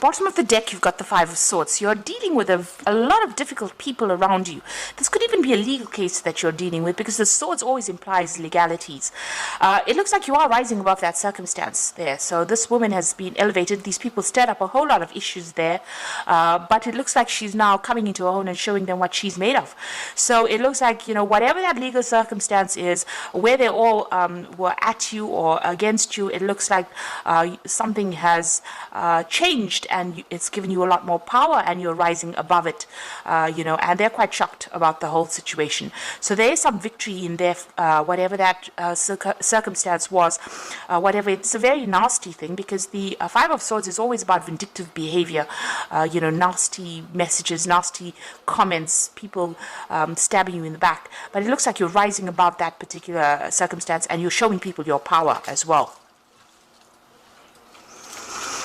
bottom of the deck, you've got the Five of Swords. You're dealing with a lot of difficult people around you. This could even be a legal case that you're dealing with, because the swords always implies legalities. It looks like you are rising above that circumstance there. So this woman has been elevated. These people stirred up a whole lot of issues there, but it looks like she's now coming into her own and showing them what she's made of. So it looks like, whatever that legal circumstance is, where they all were at you or against you, it looks like something has changed, and it's given you a lot more power, and you're rising above it, and they're quite shocked about the whole situation. So there is some victory in there, whatever that circumstance was, whatever. It's a very nasty thing, because the Five of Swords is always about vindictive behavior, nasty messages, nasty comments, people stabbing you in the back. But it looks like you're rising above that particular circumstance, and you're showing people your power as well.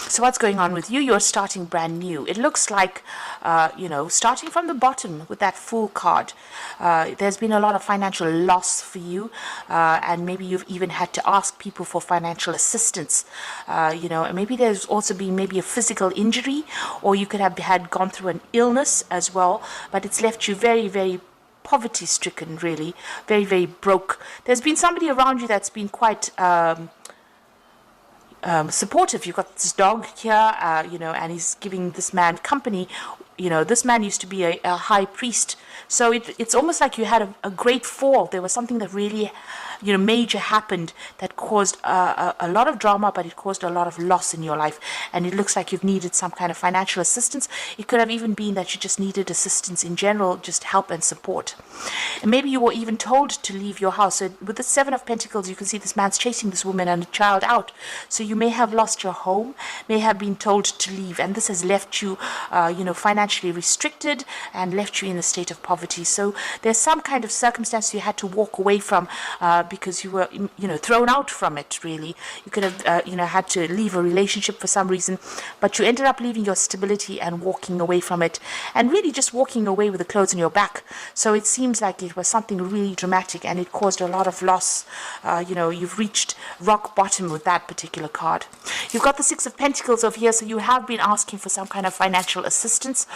So what's going on with you? You're starting brand new. It looks like, starting from the bottom with that Fool card. There's been a lot of financial loss for you, and maybe you've even had to ask people for financial assistance. And maybe there's also been maybe a physical injury, or you could have gone through an illness as well, but it's left you very, very poverty-stricken, really, very, very broke. There's been somebody around you that's been quite supportive. You've got this dog here, and he's giving this man company. This man used to be a high priest. So it's almost like you had a great fall. There was something that really, major happened that caused a lot of drama, but it caused a lot of loss in your life. And it looks like you've needed some kind of financial assistance. It could have even been that you just needed assistance in general, just help and support. And maybe you were even told to leave your house. So with the Seven of Pentacles, you can see this man's chasing this woman and a child out. So you may have lost your home, may have been told to leave, and this has left you, financially restricted and left you in a state of poverty. So there's some kind of circumstance you had to walk away from, because you were, thrown out from it, really. You could have, had to leave a relationship for some reason, but you ended up leaving your stability and walking away from it, and really just walking away with the clothes on your back. So it seems like it was something really dramatic, and it caused a lot of loss. You've reached rock bottom with that particular card. You've got the Six of Pentacles over here, so you have been asking for some kind of financial assistance.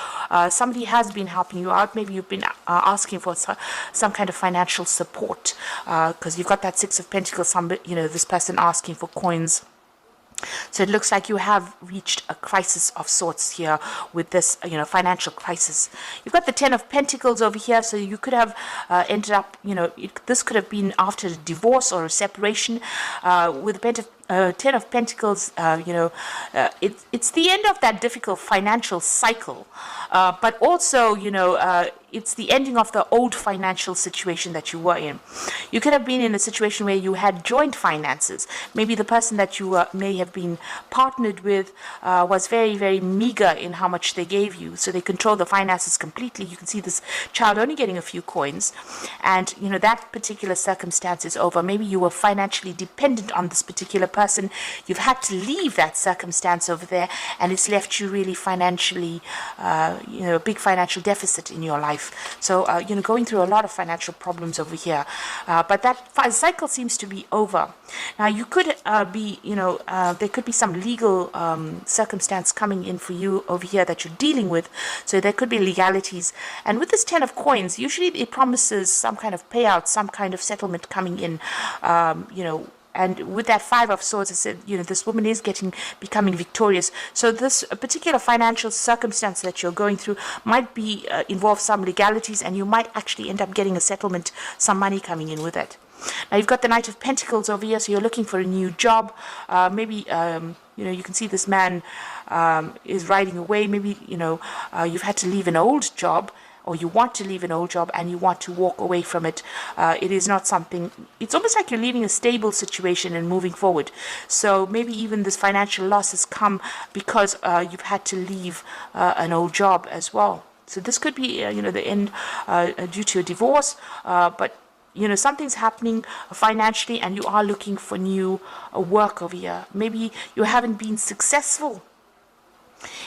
Somebody has been helping you out. Maybe you've been asking for some kind of financial support, because you've got that Six of Pentacles, this person asking for coins. So it looks like you have reached a crisis of sorts here with this, financial crisis. You've got the Ten of Pentacles over here, so you could have ended up, this could have been after a divorce or a separation. With the Ten of Pentacles, it's the end of that difficult financial cycle, but also, it's the ending of the old financial situation that you were in. You could have been in a situation where you had joint finances. Maybe the person that you may have been partnered with was very, very meager in how much they gave you, so they control the finances completely. You can see this child only getting a few coins, and that particular circumstance is over. Maybe you were financially dependent on this particular person. You've had to leave that circumstance over there, and it's left you really financially, a big financial deficit in your life. So, going through a lot of financial problems over here. But that cycle seems to be over. Now, you could be, there could be some legal circumstance coming in for you over here that you're dealing with. So there could be legalities. And with this Ten of Coins, usually it promises some kind of payout, some kind of settlement coming in, and with that Five of Swords, I said, this woman is becoming victorious. So this particular financial circumstance that you're going through might be involve some legalities, and you might actually end up getting a settlement, some money coming in with it. Now you've got the Knight of Pentacles over here, so you're looking for a new job. Maybe you can see this man is riding away. Maybe you've had to leave an old job, or you want to leave an old job and you want to walk away from it. It is not something, it's almost like you're leaving a stable situation and moving forward. So maybe even this financial loss has come because you've had to leave an old job as well. So this could be, the end due to a divorce, but something's happening financially, and you are looking for new work over here. Maybe you haven't been successful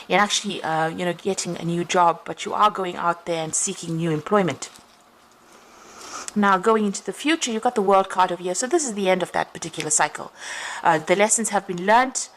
in actually, getting a new job, but you are going out there and seeking new employment. Now, going into the future, you've got the World card over here. So this is the end of that particular cycle. The lessons have been learnt.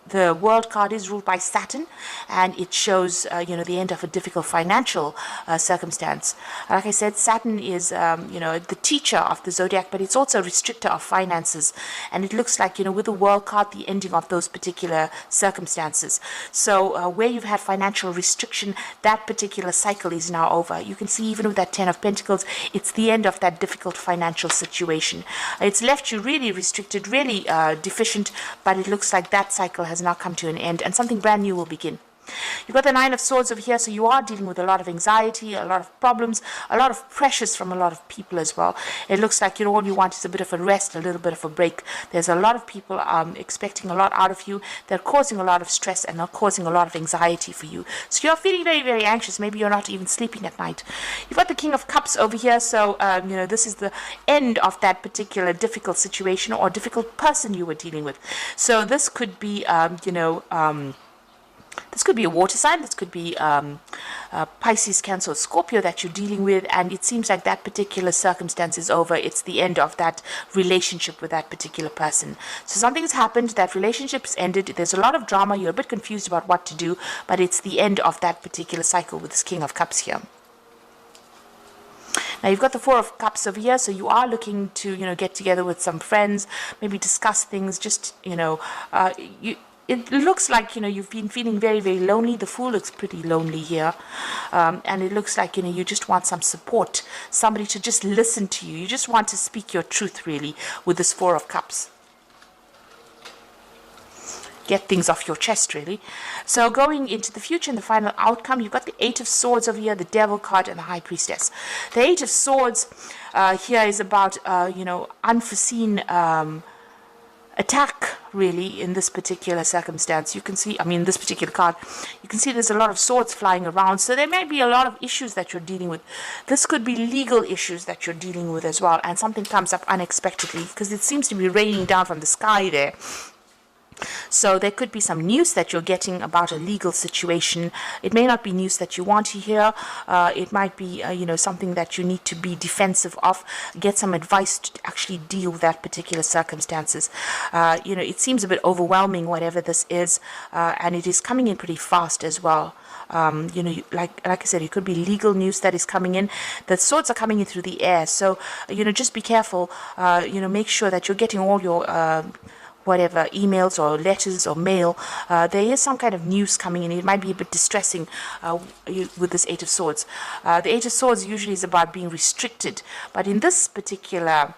the World card is ruled by Saturn, and it shows, the end of a difficult financial circumstance. Like I said, Saturn is, the teacher of the zodiac, but it's also a restrictor of finances. And it looks like, with the World card, the ending of those particular circumstances. So where you've had financial restriction, that particular cycle is now over. You can see even with that 10 of Pentacles, it's the end of that difficult financial situation. It's left you really restricted, really deficient, but it looks like that cycle has now come to an end and something brand new will begin. You've got the Nine of Swords over here, so you are dealing with a lot of anxiety, a lot of problems, a lot of pressures from a lot of people as well. It looks like, all you want is a bit of a rest, a little bit of a break. There's a lot of people expecting a lot out of you. They're causing a lot of stress and are causing a lot of anxiety for you. So you're feeling very, very anxious. Maybe you're not even sleeping at night. You've got the King of Cups over here, so, this is the end of that particular difficult situation or difficult person you were dealing with. So this could be, this could be a water sign, this could be Pisces, Cancer, or Scorpio that you're dealing with, and it seems like that particular circumstance is over. It's the end of that relationship with that particular person. So something has happened, that relationship's ended, there's a lot of drama, you're a bit confused about what to do, but it's the end of that particular cycle with this King of Cups here. Now you've got the Four of Cups over here, so you are looking to, get together with some friends, maybe discuss things, just, it looks like, you've been feeling very, very lonely. The Fool looks pretty lonely here. And it looks like, you just want some support, somebody to just listen to you. You just want to speak your truth, really, with this Four of Cups. Get things off your chest, really. So going into the future and the final outcome, you've got the Eight of Swords over here, the Devil card, and the High Priestess. The Eight of Swords here is about, unforeseen attack, really, in this particular circumstance. You can see, this particular card, you can see there's a lot of swords flying around, so there may be a lot of issues that you're dealing with. This could be legal issues that you're dealing with as well, and something comes up unexpectedly, because it seems to be raining down from the sky there. So there could be some news that you're getting about a legal situation. It may not be news that you want to hear. It might be, something that you need to be defensive of. Get some advice to actually deal with that particular circumstances. It seems a bit overwhelming, whatever this is, and it is coming in pretty fast as well. Like I said, it could be legal news that is coming in. The swords are coming in through the air, so just be careful. Make sure that you're getting all your whatever, emails or letters or mail. There is some kind of news coming in. It might be a bit distressing with this Eight of Swords. The Eight of Swords usually is about being restricted, but in this particular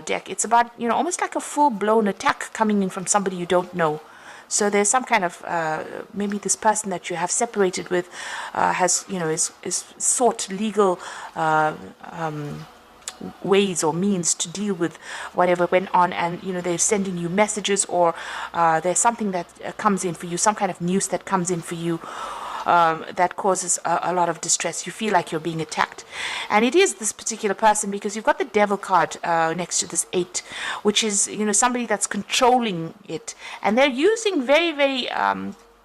deck, it's about, almost like a full-blown attack coming in from somebody you don't know. So there's some kind of, maybe this person that you have separated with has, is sought legal ways or means to deal with whatever went on, and they're sending you messages, or there's something that comes in for you, some kind of news that comes in for you that causes a lot of distress. You feel like you're being attacked, and it is this particular person, because you've got the Devil card next to this 8, which is somebody that's controlling it, and they're using very, very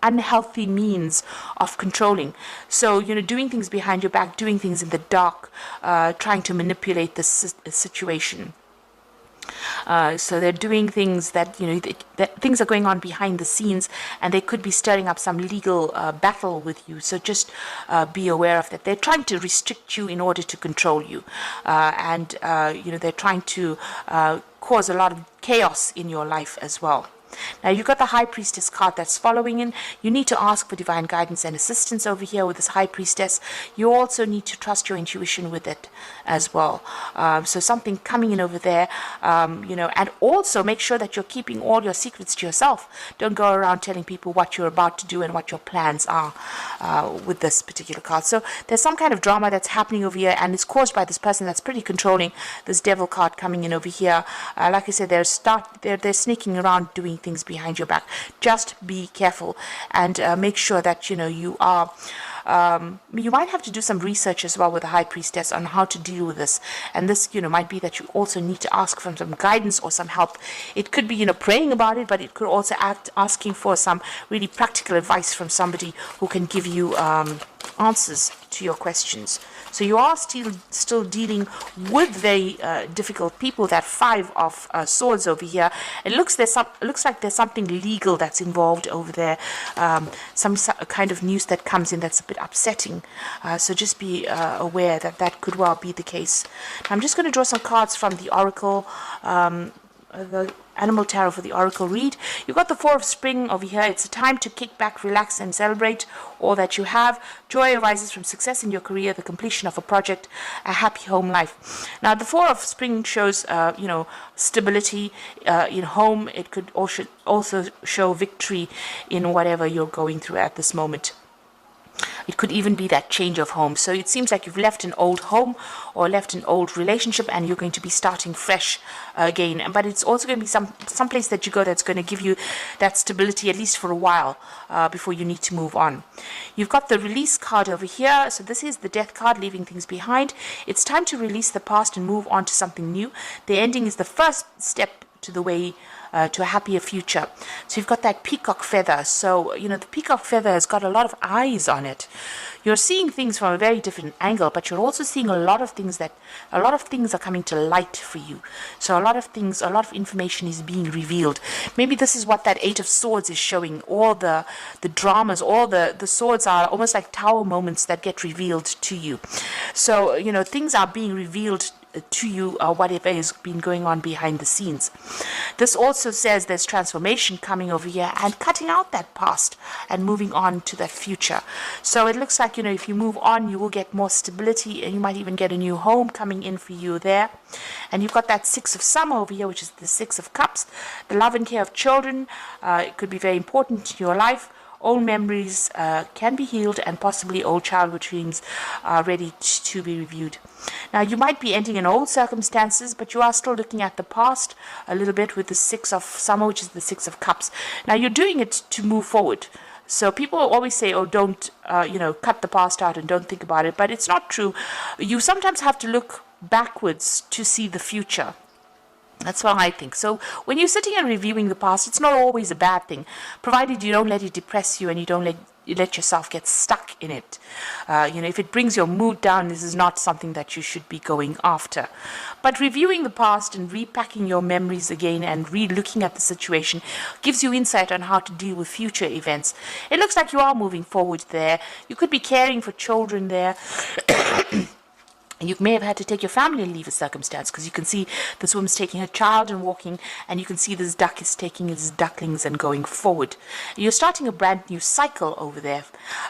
unhealthy means of controlling. So, doing things behind your back, doing things in the dark, trying to manipulate the situation. So they're doing things that, that things are going on behind the scenes, and they could be stirring up some legal battle with you. So just be aware of that. They're trying to restrict you in order to control you. And they're trying to cause a lot of chaos in your life as well. Now you've got the High Priestess card that's following in. You need to ask for divine guidance and assistance over here with this High Priestess. You also need to trust your intuition with it as well. So something coming in over there, and also make sure that you're keeping all your secrets to yourself. Don't go around telling people what you're about to do and what your plans are with this particular card. So there's some kind of drama that's happening over here, and it's caused by this person that's pretty controlling. This Devil card coming in over here. Like I said, they're sneaking around doing things behind your back. Just be careful, and make sure that you are you might have to do some research as well with the High Priestess on how to deal with this, and this might be that you also need to ask for some guidance or some help. It could be praying about it, but it could also asking for some really practical advice from somebody who can give you answers to your questions. So you are still dealing with very difficult people. That Five of Swords over here. It looks like there's something legal that's involved over there. Some kind of news that comes in that's a bit upsetting. So just be aware that that could well be the case. I'm just going to draw some cards from the Oracle. The Animal Tarot for the Oracle read. You've got the Four of Spring over here. It's a time to kick back, relax, and celebrate all that you have. Joy arises from success in your career, the completion of a project, a happy home life. Now, the Four of Spring shows, stability in home. It could also show victory in whatever you're going through at this moment. It could even be that change of home. So it seems like you've left an old home or left an old relationship and you're going to be starting fresh again. But it's also going to be some place that you go that's going to give you that stability, at least for a while, before you need to move on. You've got the release card over here. So this is the death card, leaving things behind. It's time to release the past and move on to something new. The ending is the first step to the way to a happier future. So you've got that peacock feather. So, the peacock feather has got a lot of eyes on it. You're seeing things from a very different angle, but you're also seeing a lot of things are coming to light for you. So a lot of information is being revealed. Maybe this is what that Eight of Swords is showing. All the dramas, all the swords are almost like tower moments that get revealed to you. So, things are being revealed to you, whatever has been going on behind the scenes. This also says there's transformation coming over here and cutting out that past and moving on to that future. So it looks like, if you move on, you will get more stability and you might even get a new home coming in for you there. And you've got that Six of Summer over here, which is the Six of Cups. The love and care of children, it could be very important in your life. Old memories can be healed, and possibly old childhood dreams are ready to be reviewed. Now, you might be ending in old circumstances, but you are still looking at the past a little bit with the Six of Summer, which is the Six of Cups. Now, you're doing it to move forward. So people always say, oh, don't, cut the past out and don't think about it. But it's not true. You sometimes have to look backwards to see the future. That's what I think. So when you're sitting and reviewing the past, it's not always a bad thing, provided you don't let it depress you and you don't let yourself get stuck in it. If it brings your mood down, this is not something that you should be going after. But reviewing the past and repacking your memories again and re-looking at the situation gives you insight on how to deal with future events. It looks like you are moving forward there. You could be caring for children there. You may have had to take your family and leave a circumstance, because you can see this woman's taking her child and walking, and you can see this duck is taking his ducklings and going forward. You're starting a brand new cycle over there.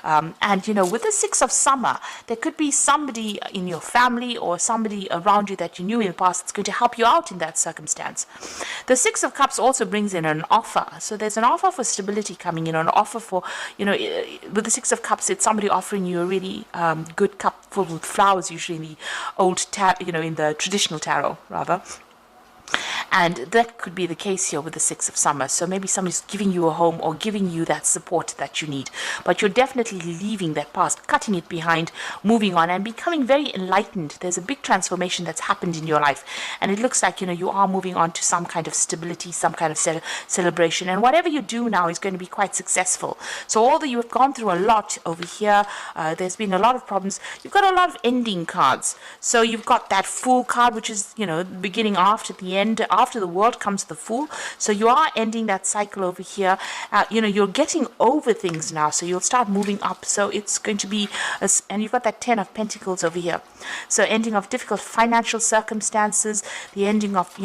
With the Six of Summer, there could be somebody in your family or somebody around you that you knew in the past that's going to help you out in that circumstance. The Six of Cups also brings in an offer. So there's an offer for stability coming in, an offer for, with the Six of Cups, it's somebody offering you a really good cup full with flowers, usually in the old in the traditional tarot rather. And that could be the case here with the Six of Summer. So maybe somebody's giving you a home or giving you that support that you need. But you're definitely leaving that past, cutting it behind, moving on, and becoming very enlightened. There's a big transformation that's happened in your life. And it looks like, you are moving on to some kind of stability, some kind of celebration. And whatever you do now is going to be quite successful. So although you have gone through a lot over here, there's been a lot of problems. You've got a lot of ending cards. So you've got that Fool card, which is, beginning after the end. After the World comes the Fool. So you are ending that cycle over here. You're getting over things now. So you'll start moving up. So it's going to be, and you've got that 10 of Pentacles over here. So ending of difficult financial circumstances, the ending of,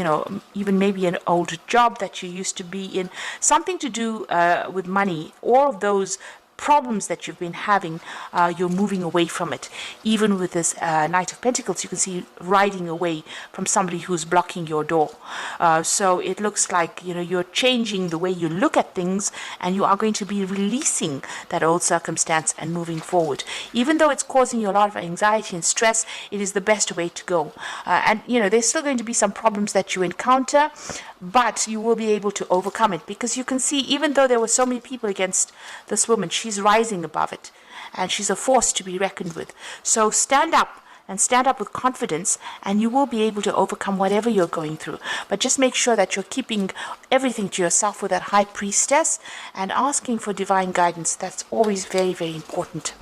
even maybe an old job that you used to be in, something to do with money. All of those problems that you've been having, you're moving away from it. Even with this Knight of Pentacles, you can see riding away from somebody who's blocking your door. So it looks like, you're changing the way you look at things, and you are going to be releasing that old circumstance and moving forward. Even though it's causing you a lot of anxiety and stress, it is the best way to go. There's still going to be some problems that you encounter, but you will be able to overcome it, because you can see, even though there were so many people against this woman, she's rising above it, and she's a force to be reckoned with. So stand up and stand up with confidence, and you will be able to overcome whatever you're going through. But just make sure that you're keeping everything to yourself with that high priestess and asking for divine guidance. That's always very, very important.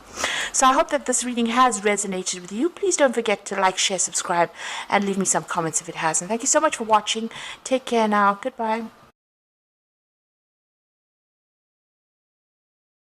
So I hope that this reading has resonated with you. Please don't forget to like, share, subscribe, and leave me some comments if it has. And thank you so much for watching. Take care now. Goodbye.